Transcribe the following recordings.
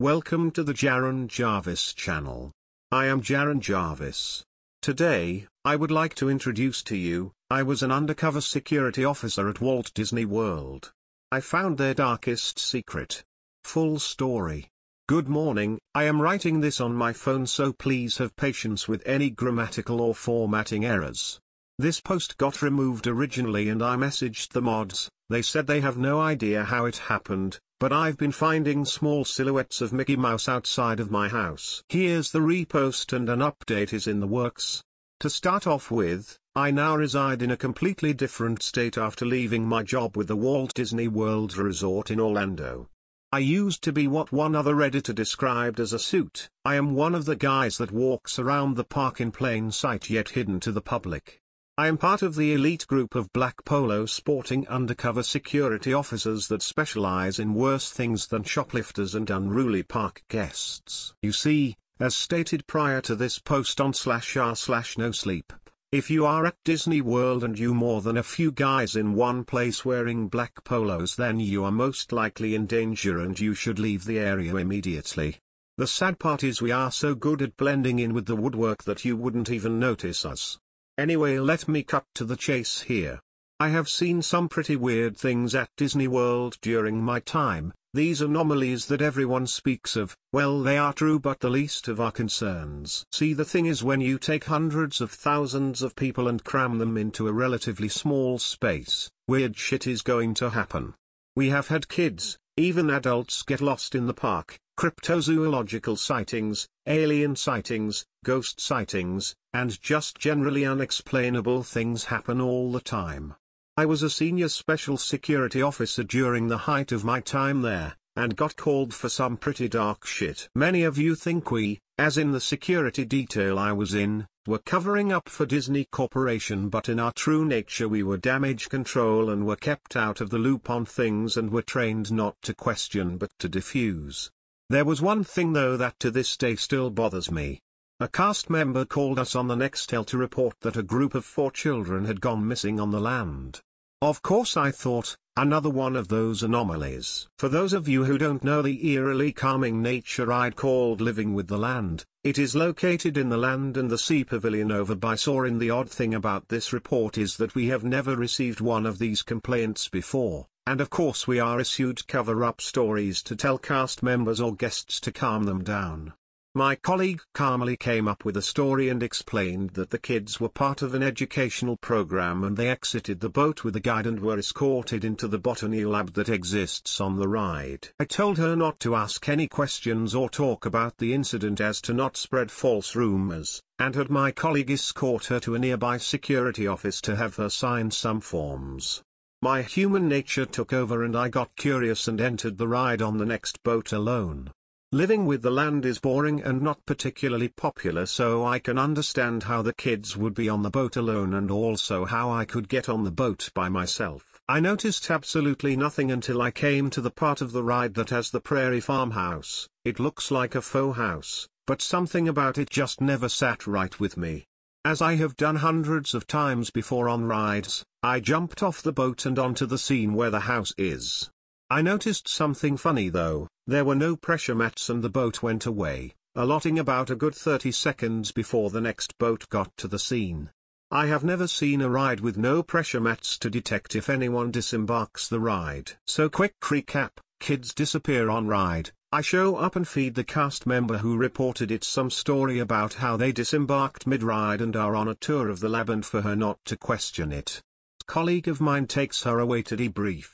Welcome to the Jaron Jarvis channel. I am Jaron Jarvis. Today, I would like to introduce to you, I was an undercover security officer at Walt Disney World. I found their darkest secret. Full story. Good morning, I am writing this on my phone, so please have patience with any grammatical or formatting errors. This post got removed originally and I messaged the mods. They said they have no idea how it happened, but I've been finding small silhouettes of Mickey Mouse outside of my house. Here's the repost and an update is in the works. To start off with, I now reside in a completely different state after leaving my job with the Walt Disney World Resort in Orlando. I used to be what one other editor described as a suit. I am one of the guys that walks around the park in plain sight yet hidden to the public. I am part of the elite group of black polo sporting undercover security officers that specialize in worse things than shoplifters and unruly park guests. You see, as stated prior to this post on /r/nosleep, if you are at Disney World and you more than a few guys in one place wearing black polos, then you are most likely in danger and you should leave the area immediately. The sad part is we are so good at blending in with the woodwork that you wouldn't even notice us. Anyway, let me cut to the chase here. I have seen some pretty weird things at Disney World during my time. These anomalies that everyone speaks of, well, they are true but the least of our concerns. See, the thing is, when you take hundreds of thousands of people and cram them into a relatively small space, weird shit is going to happen. We have had kids, even adults, get lost in the park, cryptozoological sightings, alien sightings, ghost sightings, and just generally unexplainable things happen all the time. I was a senior special security officer during the height of my time there, and got called for some pretty dark shit. Many of you think we, as in the security detail I was in, were covering up for Disney Corporation, but in our true nature we were damage control and were kept out of the loop on things and were trained not to question but to diffuse. There was one thing though that to this day still bothers me. A cast member called us on the Nextel to report that a group of 4 children had gone missing on the land. Of course, I thought, another one of those anomalies. For those of you who don't know the eerily calming nature ride called Living with the Land, it is located in the Land and the Sea Pavilion over by Soarin'. The odd thing about this report is that we have never received one of these complaints before, and of course we are issued cover-up stories to tell cast members or guests to calm them down. My colleague calmly came up with a story and explained that the kids were part of an educational program and they exited the boat with a guide and were escorted into the botany lab that exists on the ride. I told her not to ask any questions or talk about the incident as to not spread false rumors, and had my colleague escort her to a nearby security office to have her sign some forms. My human nature took over and I got curious and entered the ride on the next boat alone. Living with the Land is boring and not particularly popular, so I can understand how the kids would be on the boat alone and also how I could get on the boat by myself. I noticed absolutely nothing until I came to the part of the ride that has the prairie farmhouse. It looks like a faux house, but something about it just never sat right with me. As I have done hundreds of times before on rides, I jumped off the boat and onto the scene where the house is. I noticed something funny though. There were no pressure mats and the boat went away, allotting about a good 30 seconds before the next boat got to the scene. I have never seen a ride with no pressure mats to detect if anyone disembarks the ride. So quick recap, kids disappear on ride, I show up and feed the cast member who reported it some story about how they disembarked mid-ride and are on a tour of the lab and for her not to question it. A colleague of mine takes her away to debrief.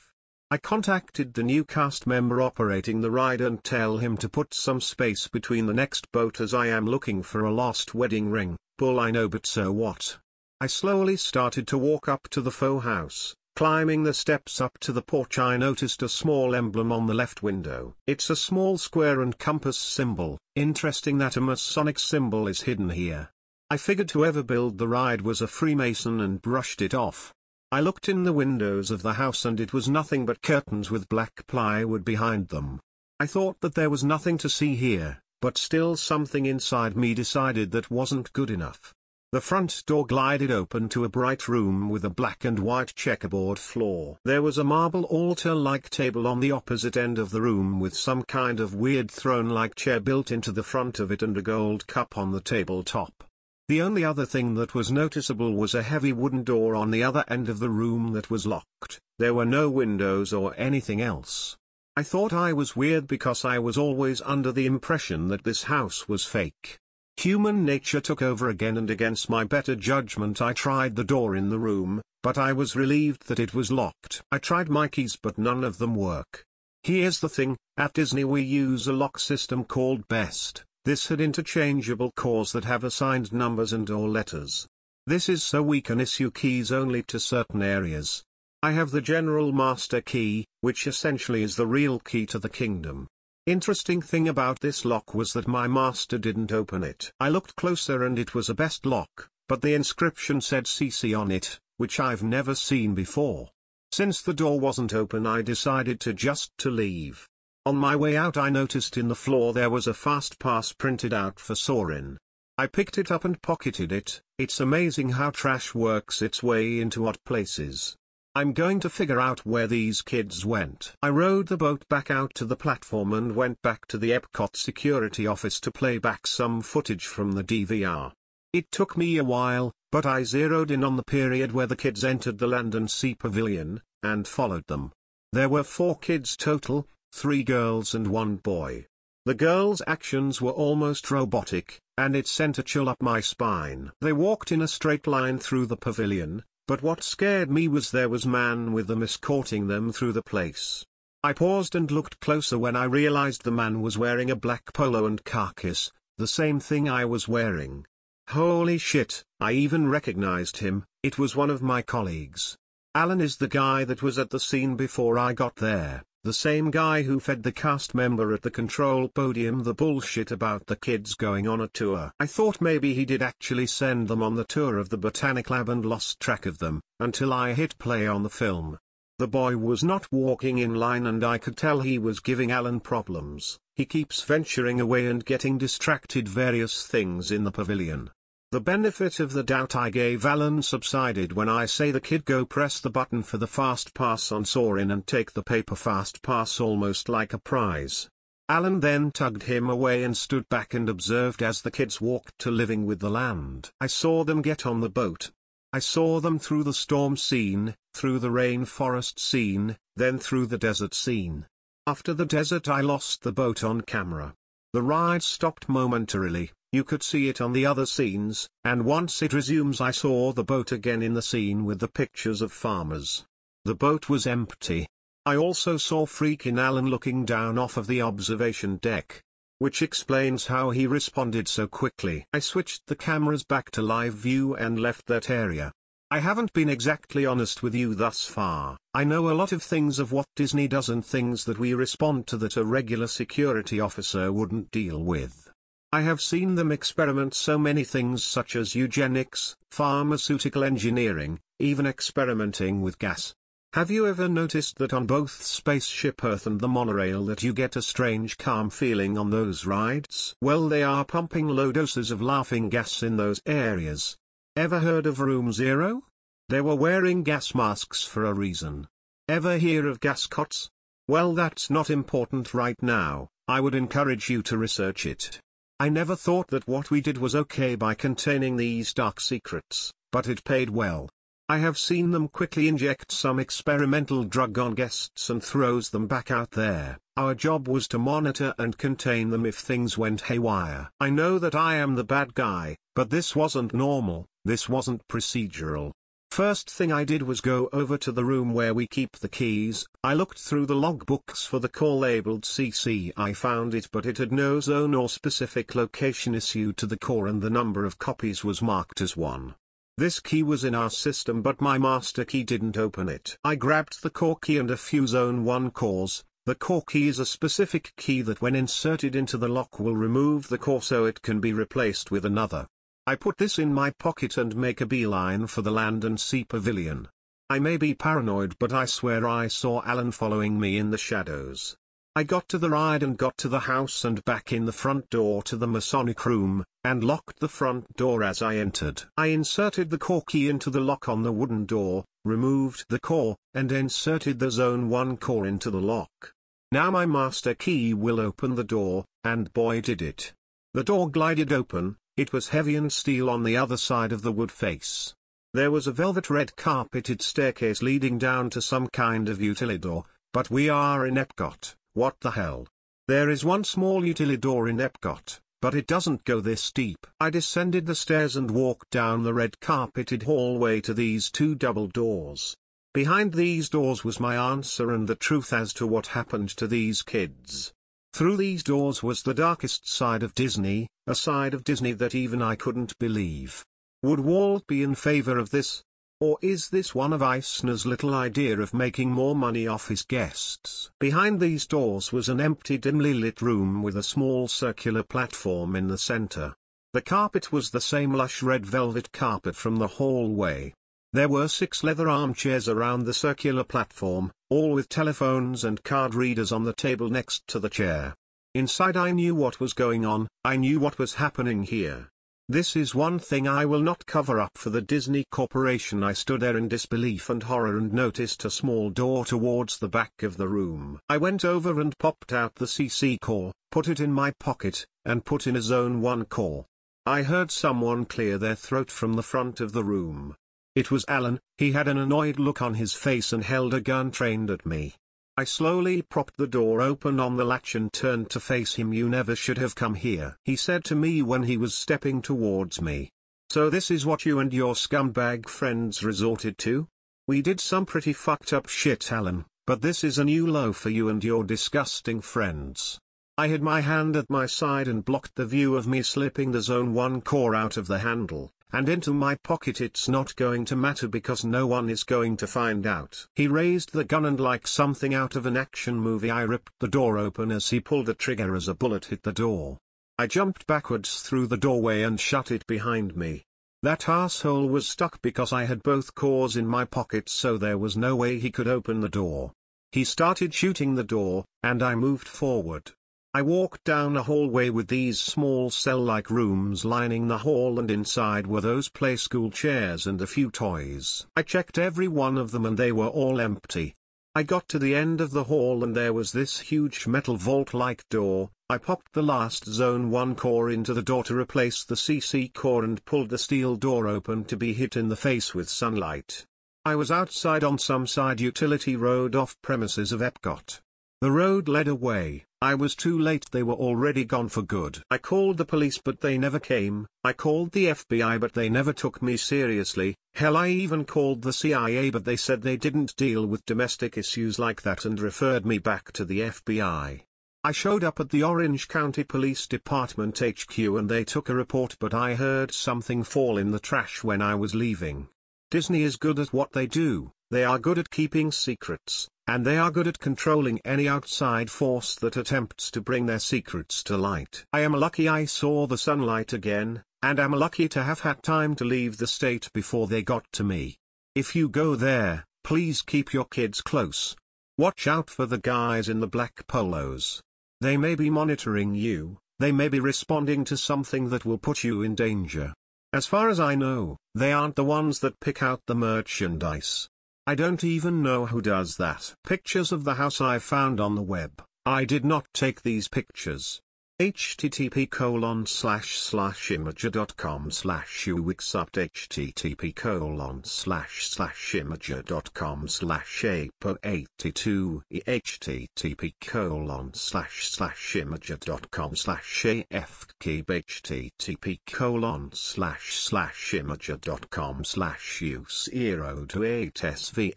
I contacted the new cast member operating the ride and tell him to put some space between the next boat as I am looking for a lost wedding ring. Bull, I know, but so what? I slowly started to walk up to the faux house. Climbing the steps up to the porch, I noticed a small emblem on the left window. It's a small square and compass symbol. Interesting that a Masonic symbol is hidden here. I figured whoever built the ride was a Freemason and brushed it off. I looked in the windows of the house and it was nothing but curtains with black plywood behind them. I thought that there was nothing to see here, but still something inside me decided that wasn't good enough. The front door glided open to a bright room with a black and white checkerboard floor. There was a marble altar-like table on the opposite end of the room with some kind of weird throne-like chair built into the front of it and a gold cup on the tabletop. The only other thing that was noticeable was a heavy wooden door on the other end of the room that was locked. There were no windows or anything else. I thought I was weird because I was always under the impression that this house was fake. Human nature took over again, and against my better judgment I tried the door in the room, but I was relieved that it was locked. I tried my keys but none of them work. Here's the thing, at Disney we use a lock system called BEST. This had interchangeable cores that have assigned numbers and/or letters. This is so we can issue keys only to certain areas. I have the General Master Key, which essentially is the real key to the kingdom. Interesting thing about this lock was that my master didn't open it. I looked closer and it was a BEST lock, but the inscription said CC on it, which I've never seen before. Since the door wasn't open, I decided to leave. On my way out I noticed in the floor there was a fast pass printed out for Soarin'. I picked it up and pocketed it. It's amazing how trash works its way into odd places. I'm going to figure out where these kids went. I rowed the boat back out to the platform and went back to the Epcot security office to play back some footage from the DVR. It took me a while, but I zeroed in on the period where the kids entered the Land and Sea Pavilion, and followed them. There were 4 kids total, 3 girls and 1 boy. The girls' actions were almost robotic, and it sent a chill up my spine. They walked in a straight line through the pavilion, but what scared me was there was man with them escorting them through the place. I paused and looked closer when I realized the man was wearing a black polo and khakis, the same thing I was wearing. Holy shit, I even recognized him. It was one of my colleagues. Alan is the guy that was at the scene before I got there, the same guy who fed the cast member at the control podium the bullshit about the kids going on a tour. I thought maybe he did actually send them on the tour of the Botanic Lab and lost track of them, until I hit play on the film. The boy was not walking in line and I could tell he was giving Alan problems. He keeps venturing away and getting distracted various things in the pavilion. The benefit of the doubt I gave Alan subsided when I say the kid go press the button for the fast pass on Soarin' and take the paper fast pass almost like a prize. Alan then tugged him away and stood back and observed as the kids walked to living with the land. I saw them get on the boat. I saw them through the storm scene, through the rainforest scene, then through the desert scene. After the desert I lost the boat on camera. The ride stopped momentarily. You could see it on the other scenes, and once it resumes I saw the boat again in the scene with the pictures of farmers. The boat was empty. I also saw freaking Alan looking down off of the observation deck. Which explains how he responded so quickly. I switched the cameras back to live view and left that area. I haven't been exactly honest with you thus far. I know a lot of things of what Disney does and things that we respond to that a regular security officer wouldn't deal with. I have seen them experiment so many things such as eugenics, pharmaceutical engineering, even experimenting with gas. Have you ever noticed that on both Spaceship Earth and the monorail that you get a strange calm feeling on those rides? Well, they are pumping low doses of laughing gas in those areas. Ever heard of Room Zero? They were wearing gas masks for a reason. Ever hear of gas cots? Well, that's not important right now. I would encourage you to research it. I never thought that what we did was okay by containing these dark secrets, but it paid well. I have seen them quickly inject some experimental drug on guests and throws them back out there. Our job was to monitor and contain them if things went haywire. I know that I am the bad guy, but this wasn't normal, this wasn't procedural. First thing I did was go over to the room where we keep the keys. I looked through the logbooks for the core labeled CC. I found it, but it had no zone or specific location issued to the core and the number of copies was marked as 1. This key was in our system but my master key didn't open it. I grabbed the core key and a few zone 1 cores. The core key is a specific key that when inserted into the lock will remove the core so it can be replaced with another. I put this in my pocket and make a beeline for the Land and Sea Pavilion. I may be paranoid but I swear I saw Alan following me in the shadows. I got to the ride and got to the house and back in the front door to the Masonic room, and locked the front door as I entered. I inserted the core key into the lock on the wooden door, removed the core, and inserted the Zone 1 core into the lock. Now my master key will open the door, and boy did it. The door glided open. It was heavy and steel on the other side of the wood face. There was a velvet red carpeted staircase leading down to some kind of utility door, but we are in Epcot. What the hell? There is one small utility door in Epcot, but it doesn't go this steep. I descended the stairs and walked down the red carpeted hallway to these two double doors. Behind these doors was my answer and the truth as to what happened to these kids. Through these doors was the darkest side of Disney, a side of Disney that even I couldn't believe. Would Walt be in favor of this? Or is this one of Eisner's little idea of making more money off his guests? Behind these doors was an empty dimly lit room with a small circular platform in the center. The carpet was the same lush red velvet carpet from the hallway. There were 6 leather armchairs around the circular platform, all with telephones and card readers on the table next to the chair. Inside I knew what was going on, I knew what was happening here. This is one thing I will not cover up for the Disney Corporation. I stood there in disbelief and horror and noticed a small door towards the back of the room. I went over and popped out the CC core, put it in my pocket, and put in a Zone 1 core. I heard someone clear their throat from the front of the room. It was Alan. He had an annoyed look on his face and held a gun trained at me. I slowly propped the door open on the latch and turned to face him. "You never should have come here," he said to me when he was stepping towards me. "So this is what you and your scumbag friends resorted to? We did some pretty fucked up shit, Alan, but this is a new low for you and your disgusting friends." I had my hand at my side and blocked the view of me slipping the Zone 1 core out of the handle and into my pocket. "It's not going to matter because no one is going to find out." He raised the gun and like something out of an action movie I ripped the door open as he pulled the trigger as a bullet hit the door. I jumped backwards through the doorway and shut it behind me. That asshole was stuck because I had both cores in my pocket, so there was no way he could open the door. He started shooting the door, and I moved forward. I walked down a hallway with these small cell-like rooms lining the hall, and inside were those play-school chairs and a few toys. I checked every one of them and they were all empty. I got to the end of the hall and there was this huge metal vault-like door. I popped the last Zone 1 core into the door to replace the CC core and pulled the steel door open to be hit in the face with sunlight. I was outside on some side utility road off premises of Epcot. The road led away. I was too late. They were already gone for good. I called the police but they never came. I called the FBI but they never took me seriously. Hell, I even called the CIA but they said they didn't deal with domestic issues like that and referred me back to the FBI. I showed up at the Orange County Police Department HQ and they took a report, but I heard something fall in the trash when I was leaving. Disney is good at what they do. They are good at keeping secrets, and they are good at controlling any outside force that attempts to bring their secrets to light. I am lucky I saw the sunlight again, and am lucky to have had time to leave the state before they got to me. If you go there, please keep your kids close. Watch out for the guys in the black polos. They may be monitoring you, they may be responding to something that will put you in danger. As far as I know, they aren't the ones that pick out the merchandise. I don't even know who does that. Pictures of the house I found on the web. I did not take these pictures. http://imager.com/uwixupt http://imager.com/apo82 http://imager.com/afkib http://imager.com/use028sv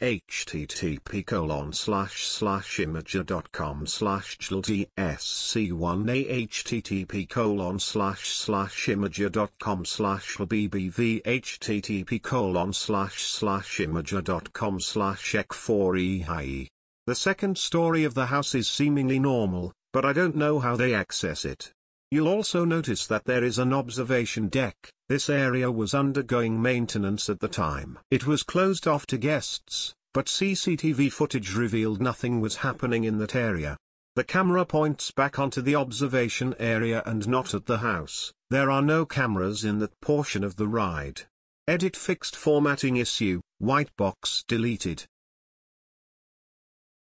http://imager.com/jldsc1a http://imager.com/bbv http://imager.com/ec4ei. The second story of the house is seemingly normal, but I don't know how they access it. You'll also notice that there is an observation deck. This area was undergoing maintenance at the time. It was closed off to guests, but CCTV footage revealed nothing was happening in that area. The camera points back onto the observation area and not at the house. There are no cameras in that portion of the ride. Edit fixed formatting issue, white box deleted.